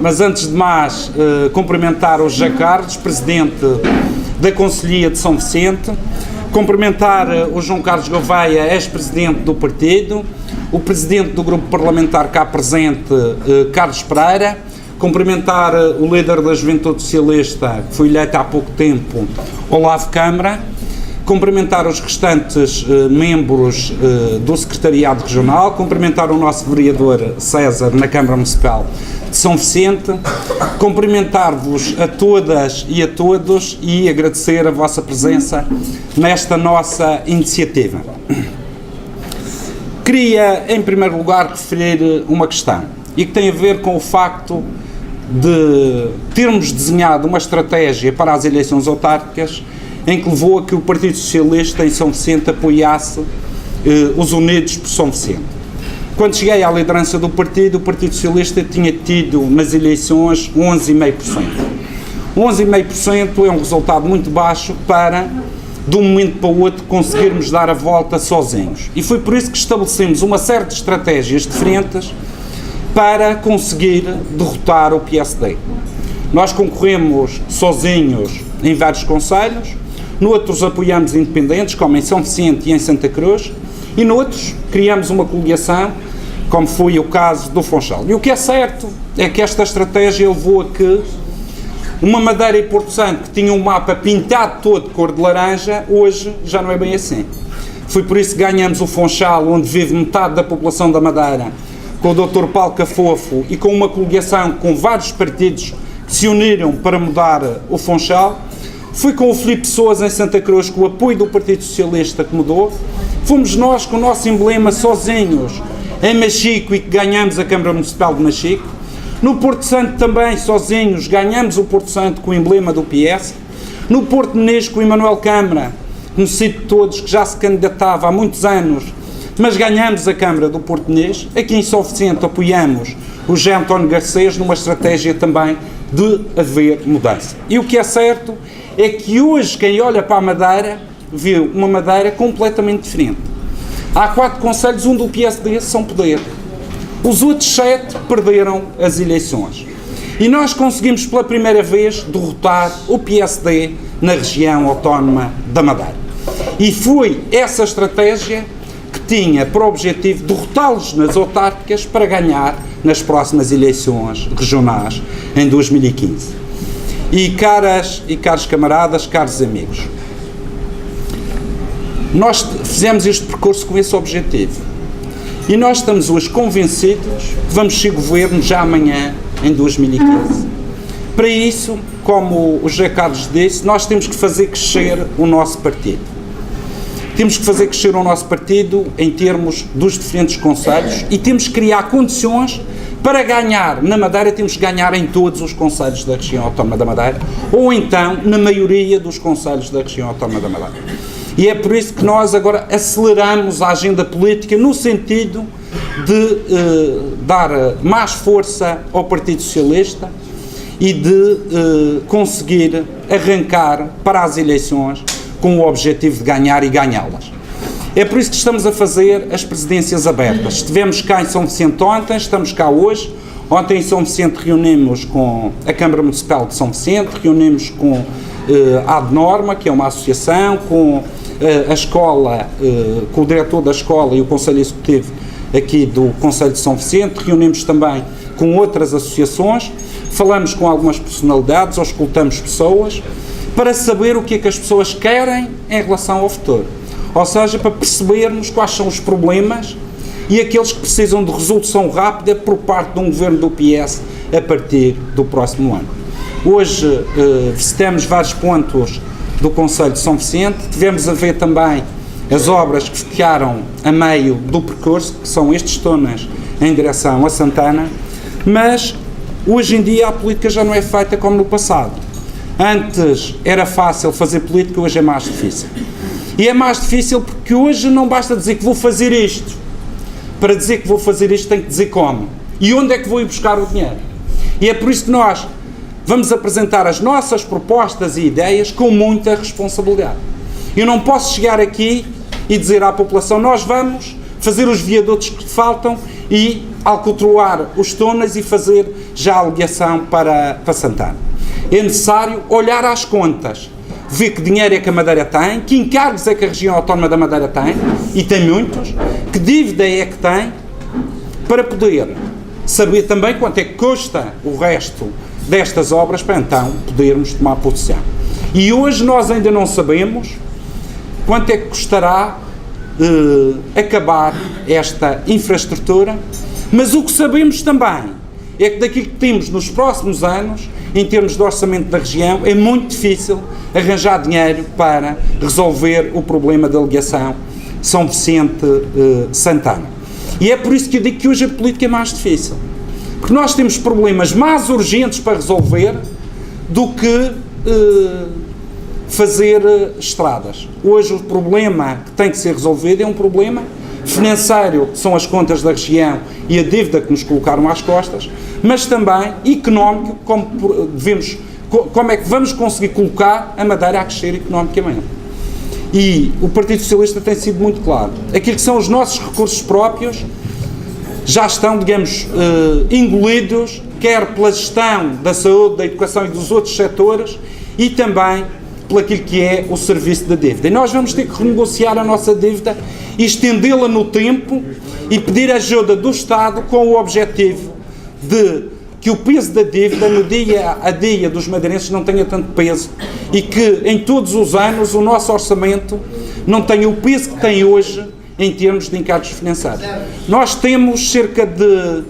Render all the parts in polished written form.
mas antes de mais, cumprimentar o José Carlos, presidente da Conselhia de São Vicente, cumprimentar o João Carlos Gouveia, ex-presidente do partido, o presidente do grupo parlamentar cá presente, Carlos Pereira, cumprimentar o líder da Juventude Socialista, que foi eleito há pouco tempo, Olavo Câmara, cumprimentar os restantes membros do Secretariado Regional, cumprimentar o nosso vereador César na Câmara Municipal de São Vicente, cumprimentar-vos a todas e a todos e agradecer a vossa presença nesta nossa iniciativa. Queria, em primeiro lugar, referir uma questão e que tem a ver com o facto de termos desenhado uma estratégia para as eleições autárquicas em que levou a que o Partido Socialista em São Vicente apoiasse os Unidos por São Vicente. Quando cheguei à liderança do Partido Socialista tinha tido nas eleições 11,5%. 11,5% é um resultado muito baixo para, de um momento para o outro, conseguirmos dar a volta sozinhos. E foi por isso que estabelecemos uma série de estratégias diferentes para conseguir derrotar o PSD. Nós concorremos sozinhos em vários concelhos, noutros apoiamos independentes, como em São Vicente e em Santa Cruz, e noutros criamos uma coligação, como foi o caso do Funchal. E o que é certo é que esta estratégia levou a que uma Madeira e Porto Santo, que tinha um mapa pintado todo de cor de laranja, hoje já não é bem assim. Foi por isso que ganhamos o Funchal, onde vive metade da população da Madeira, com o Dr. Paulo Cafofo e com uma coligação com vários partidos que se uniram para mudar o Funchal. Foi com o Filipe Sousa em Santa Cruz, com o apoio do Partido Socialista, que mudou. Fomos nós com o nosso emblema sozinhos em Machico e que ganhamos a Câmara Municipal de Machico. No Porto Santo também, sozinhos, ganhamos o Porto Santo com o emblema do PS. No Porto Menezes com o Emanuel Câmara, conhecido de todos, que já se candidatava há muitos anos, mas ganhamos a Câmara do Porto Menezes. Aqui em São Vicente apoiamos o José António Garcês numa estratégia também de haver mudança. E o que é certo é que hoje quem olha para a Madeira vê uma Madeira completamente diferente. Há 4 concelhos onde o PSD são poder. Os outros 7 perderam as eleições. E nós conseguimos pela primeira vez derrotar o PSD na região autónoma da Madeira. E foi essa estratégia que tinha por objetivo derrotá-los nas autárquicas para ganhar nas próximas eleições regionais em 2015. E caros camaradas, caros amigos, nós fizemos este percurso com esse objetivo. E nós estamos hoje convencidos que vamos ser governo já amanhã, em 2015. Para isso, como o José Carlos disse, nós temos que fazer crescer o nosso partido. Temos que fazer crescer o nosso partido em termos dos diferentes concelhos e temos que criar condições para ganhar na Madeira. Temos que ganhar em todos os concelhos da região autónoma da Madeira, ou então na maioria dos concelhos da região autónoma da Madeira. E é por isso que nós agora aceleramos a agenda política no sentido de dar mais força ao Partido Socialista e de conseguir arrancar para as eleições com o objetivo de ganhar e ganhá-las. É por isso que estamos a fazer as presidências abertas. Estivemos cá em São Vicente ontem, estamos cá hoje. Ontem em São Vicente reunimos com a Câmara Municipal de São Vicente, reunimos com a ADNorma, que é uma associação, com a escola, com o diretor da escola e o Conselho Executivo aqui do Conselho de São Vicente, reunimos também com outras associações, falamos com algumas personalidades, ou escutamos pessoas, para saber o que é que as pessoas querem em relação ao futuro. Ou seja, para percebermos quais são os problemas e aqueles que precisam de resolução rápida por parte de um governo do PS a partir do próximo ano. Hoje visitamos vários pontos do Conselho de São Vicente, tivemos a ver também as obras que ficaram a meio do percurso, que são estes túneis em direção a Santana, mas hoje em dia a política já não é feita como no passado. Antes era fácil fazer política, hoje é mais difícil. E é mais difícil porque hoje não basta dizer que vou fazer isto. Para dizer que vou fazer isto, tenho que dizer como. E onde é que vou ir buscar o dinheiro? E é por isso que nós vamos apresentar as nossas propostas e ideias com muita responsabilidade. Eu não posso chegar aqui e dizer à população: nós vamos fazer os viadutos que faltam e alcatroar os túneis e fazer já a ligação para Santana. É necessário olhar às contas, ver que dinheiro é que a Madeira tem, que encargos é que a região autónoma da Madeira tem, e tem muitos, que dívida é que tem, para poder saber também quanto é que custa o resto destas obras, para então podermos tomar posição. E hoje nós ainda não sabemos quanto é que custará acabar esta infraestrutura, mas o que sabemos também é que daquilo que temos nos próximos anos, em termos de orçamento da região, é muito difícil arranjar dinheiro para resolver o problema da ligação São Vicente-Santana. E é por isso que eu digo que hoje a política é mais difícil. Porque nós temos problemas mais urgentes para resolver do que fazer estradas. Hoje o problema que tem que ser resolvido é um problema financeiro, que são as contas da região e a dívida que nos colocaram às costas, mas também económico, como é que vamos conseguir colocar a Madeira a crescer economicamente. E o Partido Socialista tem sido muito claro. Aquilo que são os nossos recursos próprios já estão, digamos, engolidos, quer pela gestão da saúde, da educação e dos outros setores, e também pelo aquilo que é o serviço da dívida. E nós vamos ter que renegociar a nossa dívida e estendê-la no tempo e pedir ajuda do Estado com o objetivo de que o peso da dívida no dia a dia dos madeirenses não tenha tanto peso e que em todos os anos o nosso orçamento não tenha o peso que tem hoje em termos de encargos financeiros. Nós temos cerca de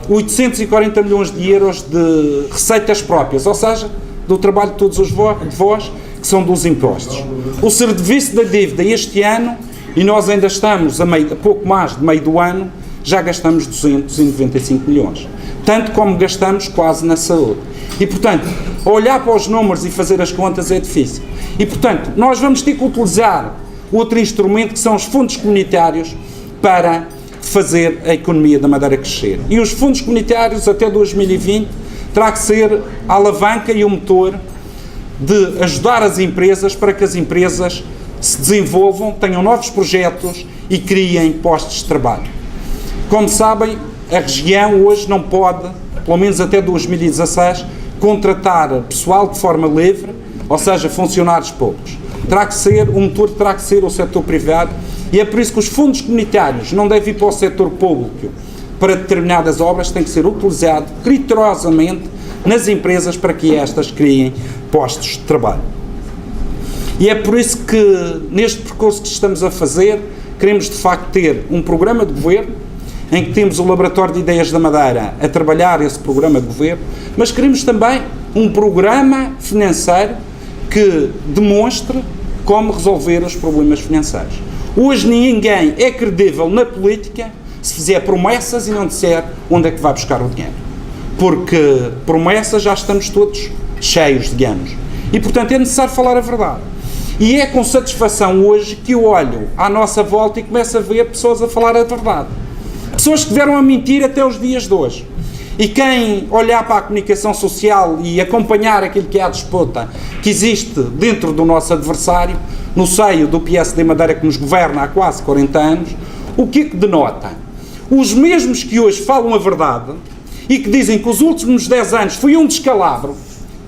840 milhões de euros de receitas próprias, ou seja, do trabalho de todos os vós, que são dos impostos. O serviço da dívida este ano, e nós ainda estamos a pouco mais de meio do ano, já gastamos 295 milhões. Tanto como gastamos quase na saúde. E, portanto, olhar para os números e fazer as contas é difícil. E, portanto, nós vamos ter que utilizar outro instrumento, que são os fundos comunitários, para fazer a economia da Madeira crescer. E os fundos comunitários, até 2020, terá que ser a alavanca e o motor de ajudar as empresas para que as empresas se desenvolvam, tenham novos projetos e criem postos de trabalho. Como sabem, a região hoje não pode, pelo menos até 2016, contratar pessoal de forma livre, ou seja, funcionários poucos. Terá que ser, o motor terá que ser o setor privado, e é por isso que os fundos comunitários não devem ir para o setor público para determinadas obras, tem que ser utilizado criteriosamente nas empresas para que estas criem postos de trabalho. E é por isso que, neste percurso que estamos a fazer, queremos de facto ter um programa de governo, em que temos o Laboratório de Ideias da Madeira a trabalhar esse programa de governo, mas queremos também um programa financeiro que demonstre como resolver os problemas financeiros. Hoje ninguém é credível na política se fizer promessas e não disser onde é que vai buscar o dinheiro. Porque promessas já estamos todos cheios, digamos. E, portanto, é necessário falar a verdade. E é com satisfação hoje que eu olho à nossa volta e começo a ver pessoas a falar a verdade. Pessoas que vieram a mentir até os dias de hoje. E quem olhar para a comunicação social e acompanhar aquilo que é a disputa que existe dentro do nosso adversário, no seio do PSD Madeira que nos governa há quase 40 anos, o que é que denota? Os mesmos que hoje falam a verdade e que dizem que os últimos 10 anos foi um descalabro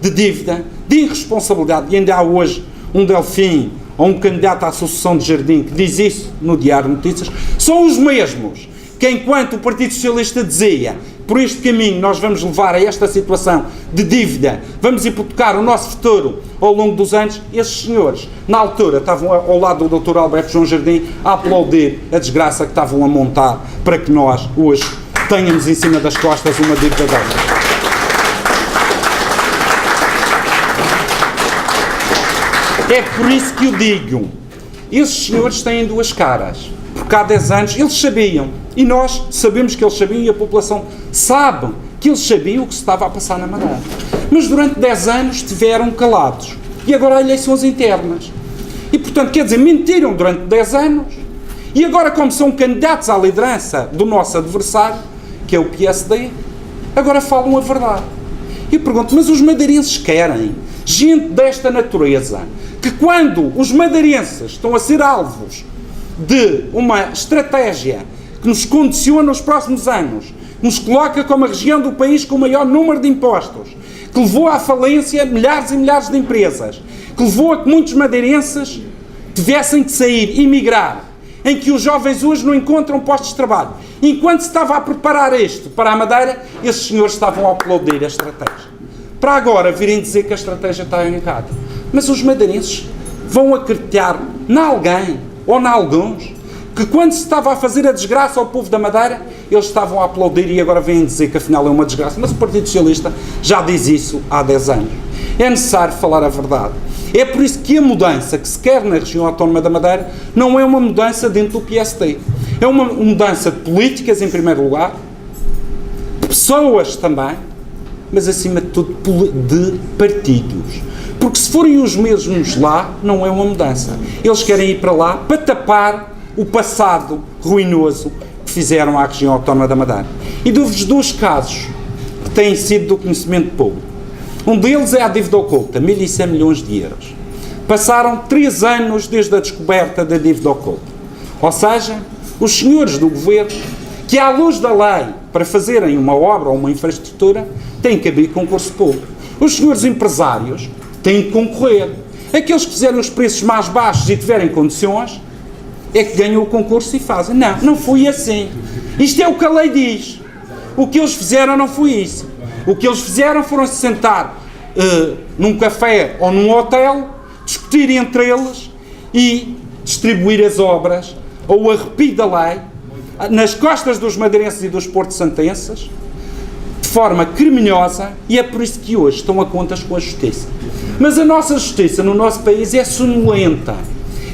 de dívida, de irresponsabilidade, e ainda há hoje um Delfim ou um candidato à Associação de Jardim que diz isso no Diário de Notícias, são os mesmos que, enquanto o Partido Socialista dizia por este caminho nós vamos levar a esta situação de dívida, vamos hipotecar o nosso futuro ao longo dos anos, esses senhores, na altura, estavam ao lado do Dr. Alberto João Jardim a aplaudir a desgraça que estavam a montar para que nós, hoje, tenhamos em cima das costas uma dívida dessas. É por isso que eu digo, esses senhores têm duas caras, porque há 10 anos eles sabiam, e nós sabemos que eles sabiam, e a população sabe que eles sabiam o que se estava a passar na Madeira. Mas durante 10 anos estiveram calados, e agora há eleições internas. E, portanto, quer dizer, mentiram durante 10 anos, e agora, como são candidatos à liderança do nosso adversário, que é o PSD, agora falam a verdade. E eu pergunto, mas os madeirenses querem gente desta natureza, que quando os madeirenses estão a ser alvos de uma estratégia que nos condiciona nos próximos anos, nos coloca como a região do país com o maior número de impostos, que levou à falência milhares e milhares de empresas, que levou a que muitos madeirenses tivessem que sair e migrar, em que os jovens hoje não encontram postos de trabalho. Enquanto se estava a preparar isto para a Madeira, esses senhores estavam a aplaudir a estratégia. Para agora virem dizer que a estratégia está errada. Mas os madeirenses vão acreditar em alguém ou em alguns que quando se estava a fazer a desgraça ao povo da Madeira, eles estavam a aplaudir e agora vêm dizer que afinal é uma desgraça. Mas o Partido Socialista já diz isso há 10 anos. É necessário falar a verdade. É por isso que a mudança que se quer na região autónoma da Madeira não é uma mudança dentro do PSD. É uma mudança de políticas, em primeiro lugar, de pessoas também, mas acima de tudo de partidos. Porque se forem os mesmos lá, não é uma mudança. Eles querem ir para lá para tapar o passado ruinoso que fizeram à região autónoma da Madeira. E dou-vos 2 casos que têm sido do conhecimento público. Um deles é a dívida oculta, 1.100 milhões de euros. Passaram 3 anos desde a descoberta da dívida oculta. Ou seja, os senhores do governo, que à luz da lei, para fazerem uma obra ou uma infraestrutura, têm que abrir concurso público. Os senhores empresários têm que concorrer. Aqueles que fizeram os preços mais baixos e tiverem condições, é que ganham o concurso e fazem. Não, não foi assim. Isto é o que a lei diz. O que eles fizeram não foi isso. O que eles fizeram foram se sentar num café ou num hotel, discutir entre eles e distribuir as obras ou arrepio da lei nas costas dos madeirenses e dos porto-santenses de forma criminosa, e é por isso que hoje estão a contas com a justiça. Mas a nossa justiça no nosso país é sonolenta,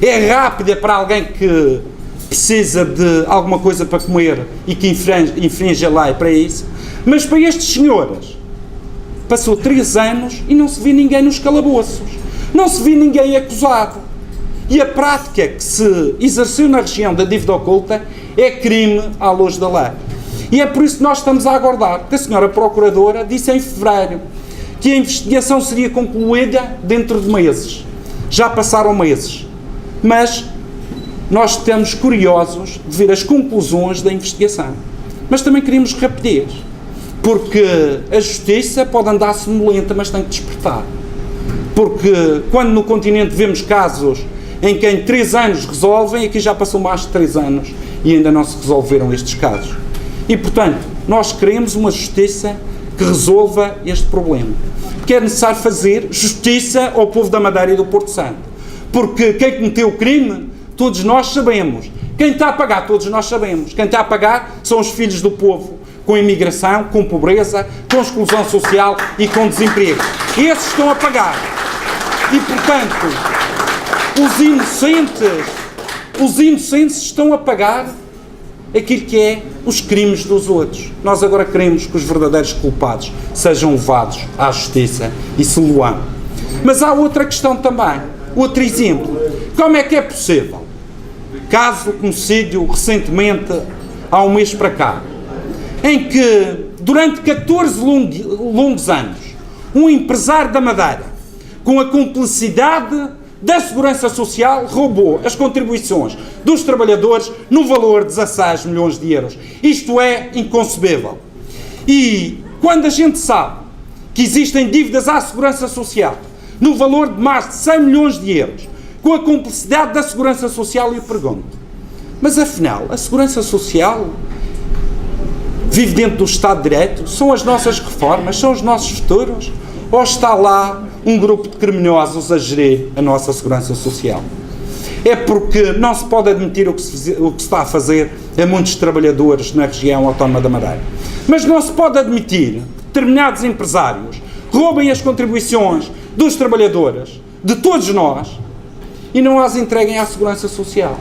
é rápida para alguém que precisa de alguma coisa para comer e que infringe a lei para isso. Mas para estes senhores, passou 3 anos e não se vê ninguém nos calabouços. Não se vê ninguém acusado. E a prática que se exerceu na região da dívida oculta é crime à luz da lei. E é por isso que nós estamos a aguardar, porque a senhora Procuradora disse em fevereiro que a investigação seria concluída dentro de meses. Já passaram meses. Mas nós estamos curiosos de ver as conclusões da investigação. Mas também queremos rapidez. Porque a justiça pode andar sonolenta, mas tem que despertar. Porque quando no continente vemos casos em que em 3 anos resolvem, aqui já passou mais de 3 anos e ainda não se resolveram estes casos. E, portanto, nós queremos uma justiça que resolva este problema. Porque é necessário fazer justiça ao povo da Madeira e do Porto Santo. Porque quem cometeu o crime, todos nós sabemos. Quem está a pagar, todos nós sabemos. Quem está a pagar são os filhos do povo, com imigração, com pobreza, com exclusão social e com desemprego. Esses estão a pagar. E, portanto, os inocentes estão a pagar aquilo que é os crimes dos outros. Nós agora queremos que os verdadeiros culpados sejam levados à justiça e se loam. Mas há outra questão também, outro exemplo. Como é que é possível? Caso conhecido recentemente, há um mês para cá, em que, durante 14 longos anos, um empresário da Madeira, com a cumplicidade da Segurança Social, roubou as contribuições dos trabalhadores no valor de 16 milhões de euros. Isto é inconcebível. E quando a gente sabe que existem dívidas à Segurança Social no valor de mais de 100 milhões de euros, com a cumplicidade da Segurança Social, eu pergunto, mas afinal, a Segurança Social vive dentro do Estado de Direito? São as nossas reformas? São os nossos futuros? Ou está lá um grupo de criminosos a gerir a nossa Segurança Social? É porque não se pode admitir o que se está a fazer a muitos trabalhadores na região autónoma da Madeira. Mas não se pode admitir que determinados empresários roubem as contribuições dos trabalhadores, de todos nós, e não as entreguem à Segurança Social.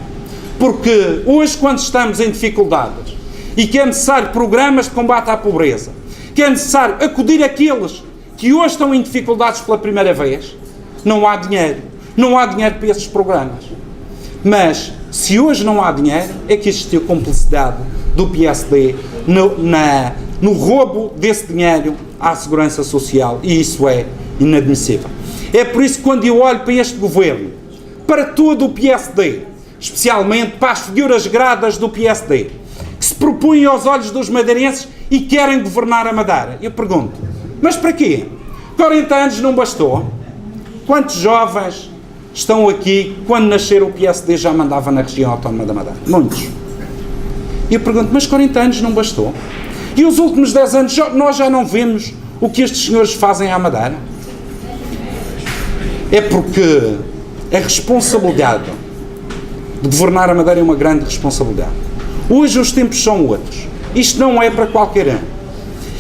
Porque hoje, quando estamos em dificuldades e que é necessário programas de combate à pobreza, que é necessário acudir àqueles que hoje estão em dificuldades pela primeira vez, não há dinheiro. Não há dinheiro para esses programas. Mas, se hoje não há dinheiro, é que existiu cumplicidade do PSD no roubo desse dinheiro à Segurança Social, e isso é inadmissível. É por isso que, quando eu olho para este governo, para todo o PSD, especialmente para as figuras gradas do PSD, que se propõem aos olhos dos madeirenses e querem governar a Madeira. Eu pergunto, mas para quê? 40 anos não bastou? Quantos jovens estão aqui, quando nasceram o PSD já mandava na região autónoma da Madeira? Muitos. E eu pergunto, mas 40 anos não bastou? E os últimos 10 anos nós já não vemos o que estes senhores fazem à Madeira? É porque a responsabilidade de governar a Madeira é uma grande responsabilidade. Hoje os tempos são outros. Isto não é para qualquer um.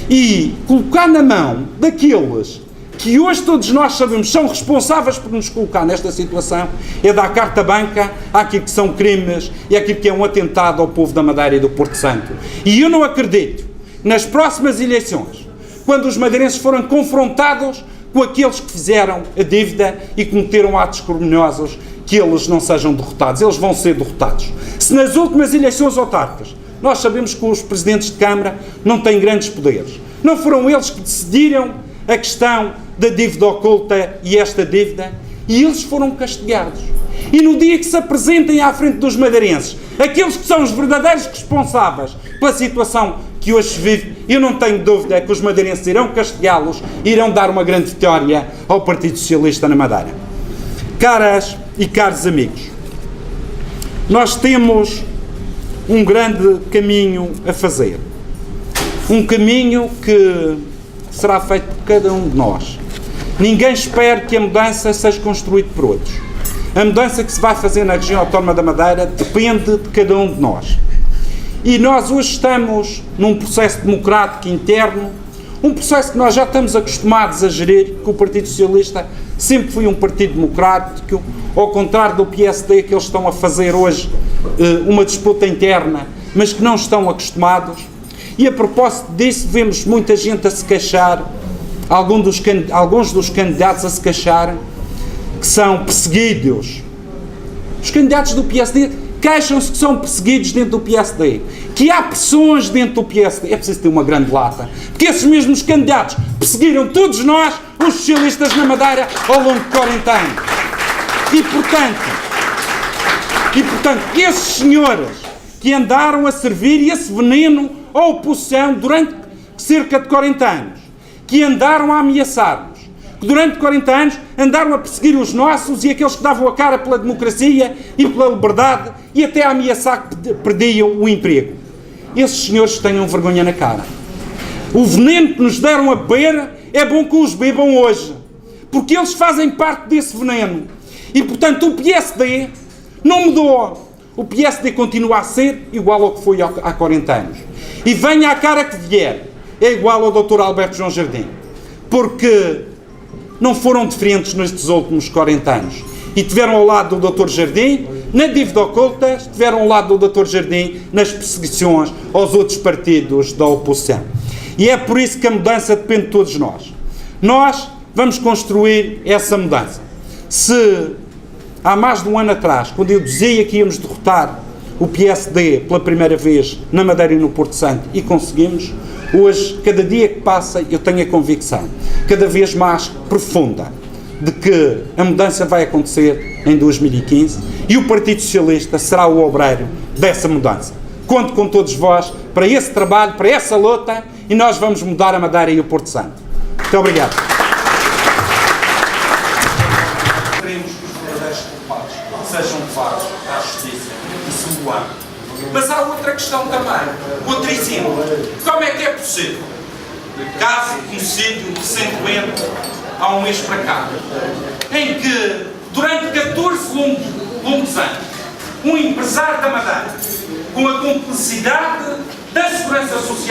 E colocar na mão daqueles que hoje todos nós sabemos são responsáveis por nos colocar nesta situação é dar carta branca àquilo que são crimes e àquilo que é um atentado ao povo da Madeira e do Porto Santo. E eu não acredito, nas próximas eleições, quando os madeirenses forem confrontados com aqueles que fizeram a dívida e cometeram atos criminosos, que eles não sejam derrotados. Eles vão ser derrotados. Se nas últimas eleições autárquicas, nós sabemos que os presidentes de Câmara não têm grandes poderes. Não foram eles que decidiram a questão da dívida oculta e esta dívida, e eles foram castigados. E no dia que se apresentem à frente dos madeirenses, aqueles que são os verdadeiros responsáveis pela situação que hoje se vive, eu não tenho dúvida que os madeirenses irão castigá-los e irão dar uma grande vitória ao Partido Socialista na Madeira. Caras e caros amigos, nós temos um grande caminho a fazer. Um caminho que será feito por cada um de nós. Ninguém espera que a mudança seja construída por outros. A mudança que se vai fazer na região autónoma da Madeira depende de cada um de nós. E nós hoje estamos num processo democrático interno, um processo que nós já estamos acostumados a gerir, que o Partido Socialista sempre foi um partido democrático, ao contrário do PSD, que eles estão a fazer hoje uma disputa interna, mas que não estão acostumados. E a propósito disso, vemos muita gente a se queixar, alguns dos candidatos a se queixarem, que são perseguidos. Os candidatos do PSD queixam-se que são perseguidos dentro do PSD, que há pressões dentro do PSD. É preciso ter uma grande lata, porque esses mesmos candidatos perseguiram todos nós, os socialistas na Madeira, ao longo de 40 anos. E portanto, esses senhores que andaram a servir esse veneno à oposição durante cerca de 40 anos, que andaram a ameaçar-nos, que durante 40 anos andaram a perseguir os nossos e aqueles que davam a cara pela democracia e pela liberdade e até a ameaçar que perdiam o emprego. Esses senhores tenham vergonha na cara. O veneno que nos deram a beber é bom que os bebam hoje, porque eles fazem parte desse veneno. E, portanto, o PSD não mudou. O PSD continua a ser igual ao que foi há 40 anos. E venha a cara que vier, é igual ao Dr. Alberto João Jardim. Porque não foram diferentes nestes últimos 40 anos. E tiveram ao lado do Dr. Jardim, na dívida oculta, estiveram ao lado do Dr. Jardim nas perseguições aos outros partidos da oposição. E é por isso que a mudança depende de todos nós. Nós vamos construir essa mudança. Se há mais de um ano atrás, quando eu dizia que íamos derrotar o PSD pela primeira vez na Madeira e no Porto Santo, e conseguimos, hoje, cada dia que passa, eu tenho a convicção, cada vez mais profunda, de que a mudança vai acontecer em 2015 e o Partido Socialista será o obreiro dessa mudança. Conto com todos vós para esse trabalho, para essa luta, e nós vamos mudar a Madeira e o Porto Santo. Muito obrigado. Queremos que os verdadeiros culpados sejam levados à justiça e se moam. Mas há outra questão também, outro exemplo. Como é que é possível? Caso de homicídio recentemente, há um mês para cá, em que, durante 14 longos anos, um empresário da Madeira, com a cumplicidade da Segurança Social,